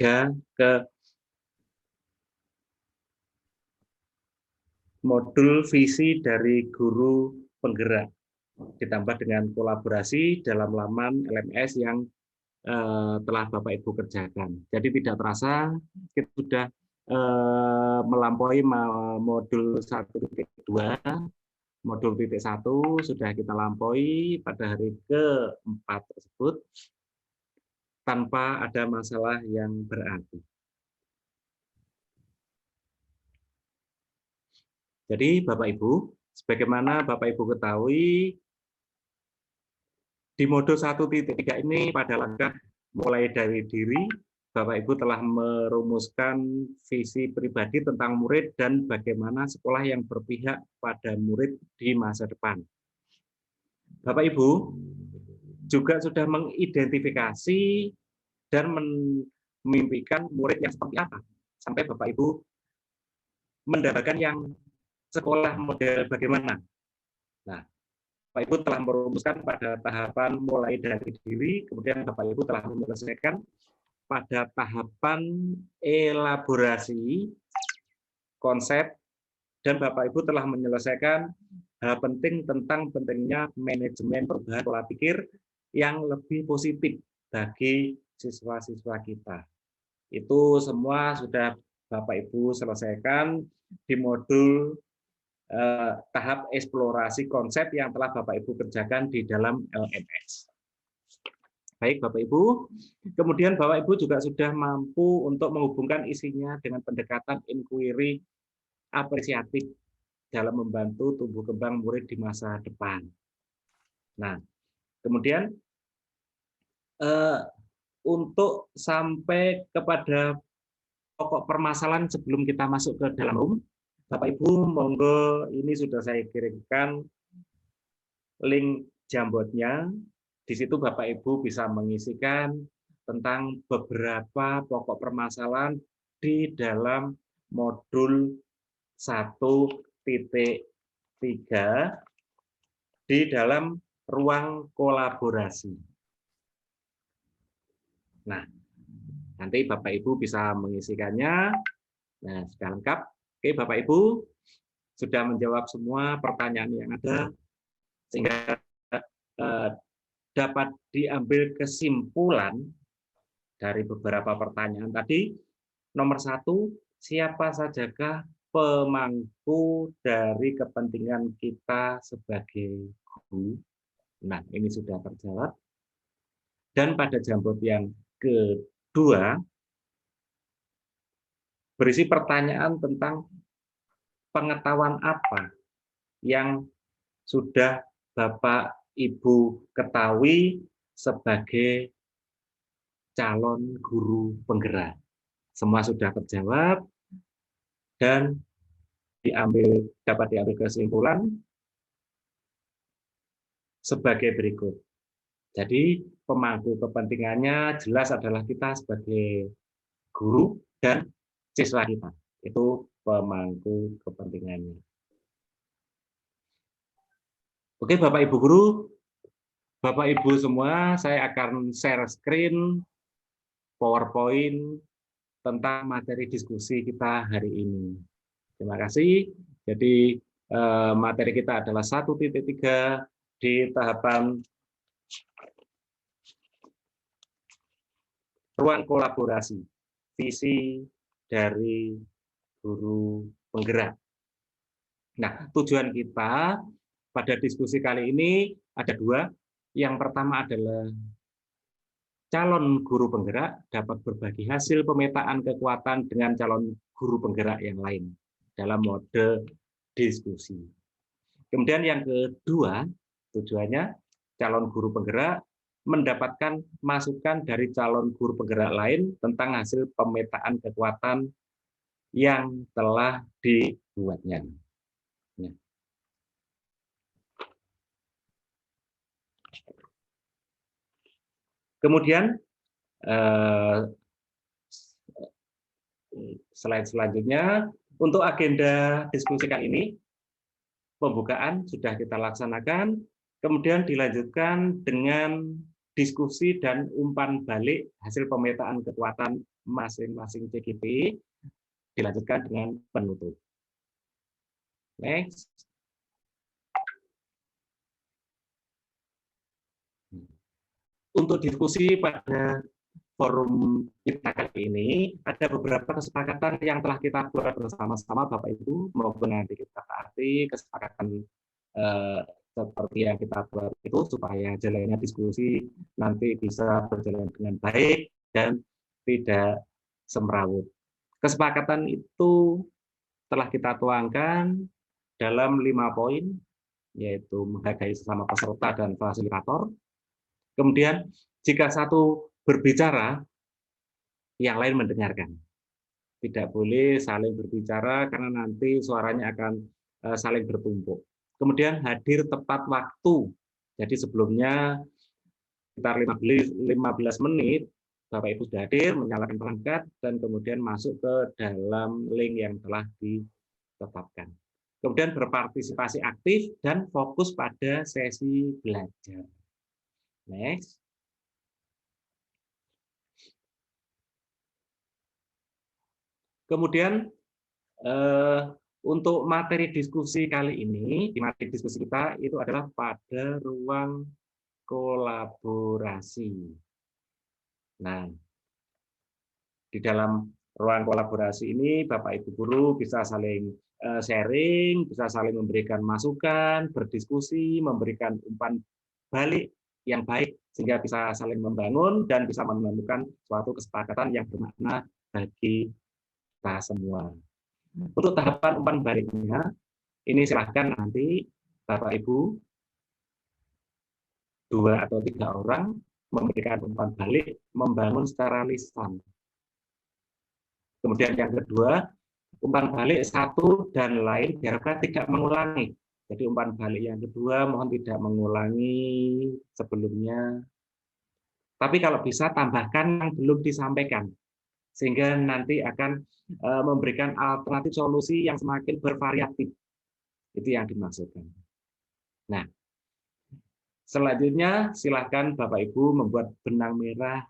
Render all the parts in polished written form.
ke modul visi dari guru penggerak, ditambah dengan kolaborasi dalam laman LMS yang telah Bapak Ibu kerjakan. Jadi tidak terasa kita sudah melampaui modul 1.2, modul titik 1 sudah kita lampaui pada hari ke-4 tersebut tanpa ada masalah yang berarti. Jadi Bapak Ibu, sebagaimana Bapak Ibu ketahui, di modul 1.3 ini pada langkah mulai dari diri, Bapak Ibu telah merumuskan visi pribadi tentang murid dan bagaimana sekolah yang berpihak pada murid di masa depan. Bapak Ibu juga sudah mengidentifikasi dan memimpikan murid yang seperti apa, sampai Bapak Ibu mendapatkan yang sekolah model bagaimana. Nah, Bapak Ibu telah merumuskan pada tahapan mulai dari diri, kemudian Bapak Ibu telah menyelesaikan pada tahapan elaborasi konsep, dan Bapak Ibu telah menyelesaikan hal penting tentang pentingnya manajemen perubahan pola pikir yang lebih positif bagi siswa-siswa kita. Itu semua sudah Bapak Ibu selesaikan di modul tahap eksplorasi konsep yang telah Bapak Ibu kerjakan di dalam LMS. Baik Bapak Ibu, kemudian Bapak Ibu juga sudah mampu untuk menghubungkan isinya dengan pendekatan inquiry apresiatif dalam membantu tumbuh kembang murid di masa depan. Nah, kemudian untuk sampai kepada pokok permasalahan sebelum kita masuk ke dalam room, Bapak Ibu monggo ini sudah saya kirimkan link Jamboardnya. Di situ Bapak Ibu bisa mengisikan tentang beberapa pokok permasalahan di dalam modul 1.3 di dalam ruang kolaborasi. Nah, nanti Bapak Ibu bisa mengisikannya. Nah, sudah lengkap. Oke, Bapak Ibu sudah menjawab semua pertanyaan yang ada, sehingga dapat diambil kesimpulan dari beberapa pertanyaan tadi. Nomor 1, siapa sajakah pemangku dari kepentingan kita sebagai guru? Nah, ini sudah terjawab. Dan pada Jamboard yang kedua, berisi pertanyaan tentang pengetahuan apa yang sudah Bapak Ibu ketahui sebagai calon guru penggerak. Semua sudah terjawab dan dapat diambil kesimpulan sebagai berikut. Jadi pemangku kepentingannya jelas adalah kita sebagai guru dan siswa kita. Itu pemangku kepentingannya. Oke, Bapak Ibu guru, Bapak Ibu semua, saya akan share screen PowerPoint tentang materi diskusi kita hari ini. Terima kasih. Jadi materi kita adalah 1.3 di tahapan ruang kolaborasi, visi dari guru penggerak. Nah, tujuan kita pada diskusi kali ini ada 2. Yang pertama adalah calon guru penggerak dapat berbagi hasil pemetaan kekuatan dengan calon guru penggerak yang lain dalam mode diskusi. Kemudian yang kedua, tujuannya calon guru penggerak mendapatkan masukan dari calon guru penggerak lain tentang hasil pemetaan kekuatan yang telah dibuatnya. Kemudian slide selanjutnya, untuk agenda diskusi kali ini, pembukaan sudah kita laksanakan, kemudian dilanjutkan dengan diskusi dan umpan balik hasil pemetaan kekuatan masing-masing CGP, dilanjutkan dengan penutup. Next. Untuk diskusi pada forum kita kali ini, ada beberapa kesepakatan yang telah kita buat bersama-sama Bapak Ibu, maupun nanti kita taati kesepakatan seperti yang kita buat itu, supaya jalannya diskusi nanti bisa berjalan dengan baik dan tidak semrawut. Kesepakatan itu telah kita tuangkan dalam 5 poin, yaitu menghargai sesama peserta dan fasilitator. Kemudian, jika satu berbicara, yang lain mendengarkan. Tidak boleh saling berbicara karena nanti suaranya akan saling bertumpuk. Kemudian hadir tepat waktu. Jadi sebelumnya sekitar 15 menit, Bapak Ibu sudah hadir, menyalakan perangkat, dan kemudian masuk ke dalam link yang telah ditetapkan. Kemudian berpartisipasi aktif dan fokus pada sesi belajar. Next. Kemudian untuk materi diskusi kali ini, di materi diskusi kita itu adalah pada ruang kolaborasi. Nah, di dalam ruang kolaborasi ini Bapak Ibu guru bisa saling sharing, bisa saling memberikan masukan, berdiskusi, memberikan umpan balik yang baik sehingga bisa saling membangun dan bisa menemukan suatu kesepakatan yang bermakna bagi kita semua. Untuk tahapan umpan baliknya, ini silahkan nanti Bapak Ibu 2 atau 3 orang memberikan umpan balik, membangun secara lisan. Kemudian yang kedua, umpan balik satu dan lain diharapkan tidak mengulangi. Jadi umpan balik yang kedua mohon tidak mengulangi sebelumnya. Tapi kalau bisa tambahkan yang belum disampaikan, sehingga nanti akan memberikan alternatif solusi yang semakin bervariatif. Itu yang dimaksudkan. Nah, selanjutnya silakan Bapak Ibu membuat benang merah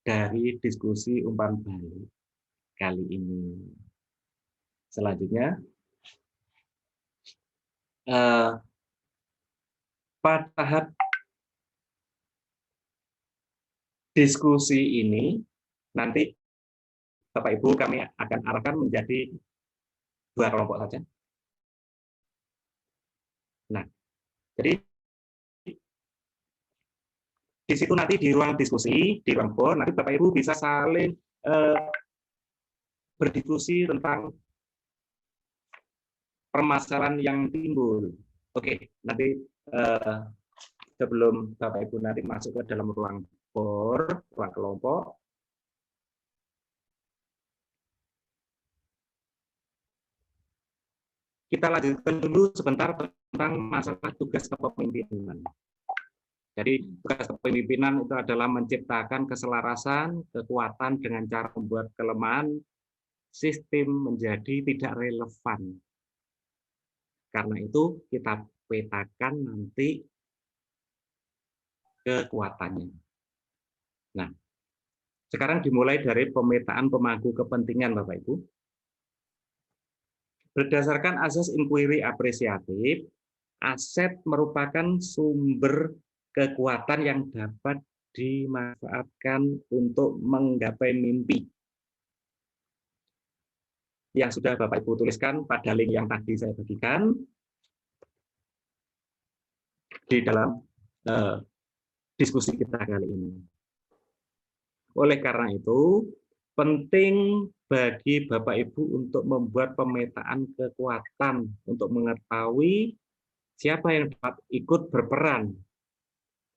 dari diskusi umpan balik kali ini. Selanjutnya, pada tahap diskusi ini nanti Bapak Ibu kami akan arahkan menjadi 2 kelompok saja. Nah, jadi di situ nanti di ruang diskusi, di ruang board, nanti Bapak Ibu bisa saling berdiskusi tentang permasalahan yang timbul. Oke, nanti sebelum Bapak Ibu nanti masuk ke dalam ruang board, ruang kelompok, kita lanjutkan dulu sebentar tentang masalah tugas kepemimpinan. Jadi tugas kepemimpinan itu adalah menciptakan keselarasan, kekuatan dengan cara membuat kelemahan sistem menjadi tidak relevan. Karena itu kita petakan nanti kekuatannya. Nah, sekarang dimulai dari pemetaan pemangku kepentingan Bapak Ibu. Berdasarkan asas inquiry apresiatif, aset merupakan sumber kekuatan yang dapat dimanfaatkan untuk menggapai mimpi. Yang sudah Bapak Ibu tuliskan pada link yang tadi saya bagikan di dalam diskusi kita kali ini. Oleh karena itu, penting bagi Bapak Ibu untuk membuat pemetaan kekuatan untuk mengetahui siapa yang dapat ikut berperan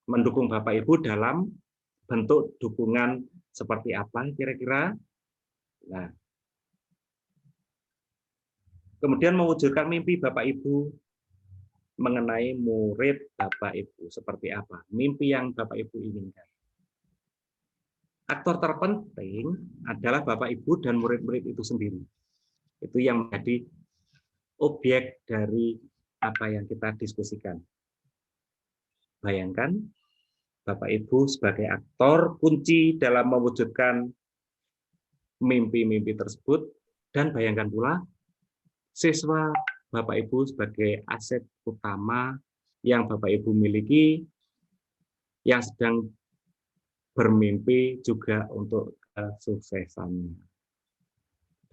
mendukung Bapak Ibu dalam bentuk dukungan seperti apa kira-kira. Nah, kemudian mewujudkan mimpi Bapak Ibu mengenai murid Bapak Ibu seperti apa, mimpi yang Bapak Ibu inginkan. Aktor terpenting adalah Bapak Ibu dan murid-murid itu sendiri. Itu yang menjadi objek dari apa yang kita diskusikan. Bayangkan Bapak Ibu sebagai aktor kunci dalam mewujudkan mimpi-mimpi tersebut, dan bayangkan pula siswa Bapak Ibu sebagai aset utama yang Bapak Ibu miliki yang sedang bermimpi juga untuk kesuksesannya.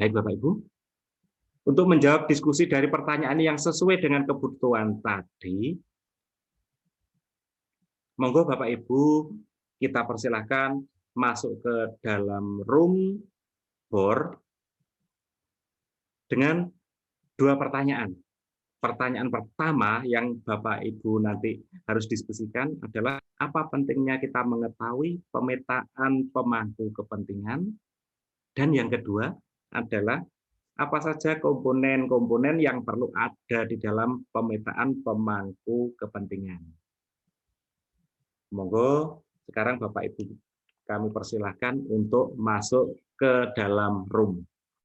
Baik Bapak Ibu, untuk menjawab diskusi dari pertanyaan yang sesuai dengan kebutuhan tadi, monggo Bapak Ibu kita persilahkan masuk ke dalam room board dengan dua pertanyaan. Pertanyaan pertama yang Bapak Ibu nanti harus diskusikan adalah apa pentingnya kita mengetahui pemetaan pemangku kepentingan, dan yang kedua adalah apa saja komponen-komponen yang perlu ada di dalam pemetaan pemangku kepentingan. Monggo sekarang Bapak Ibu kami persilahkan untuk masuk ke dalam room.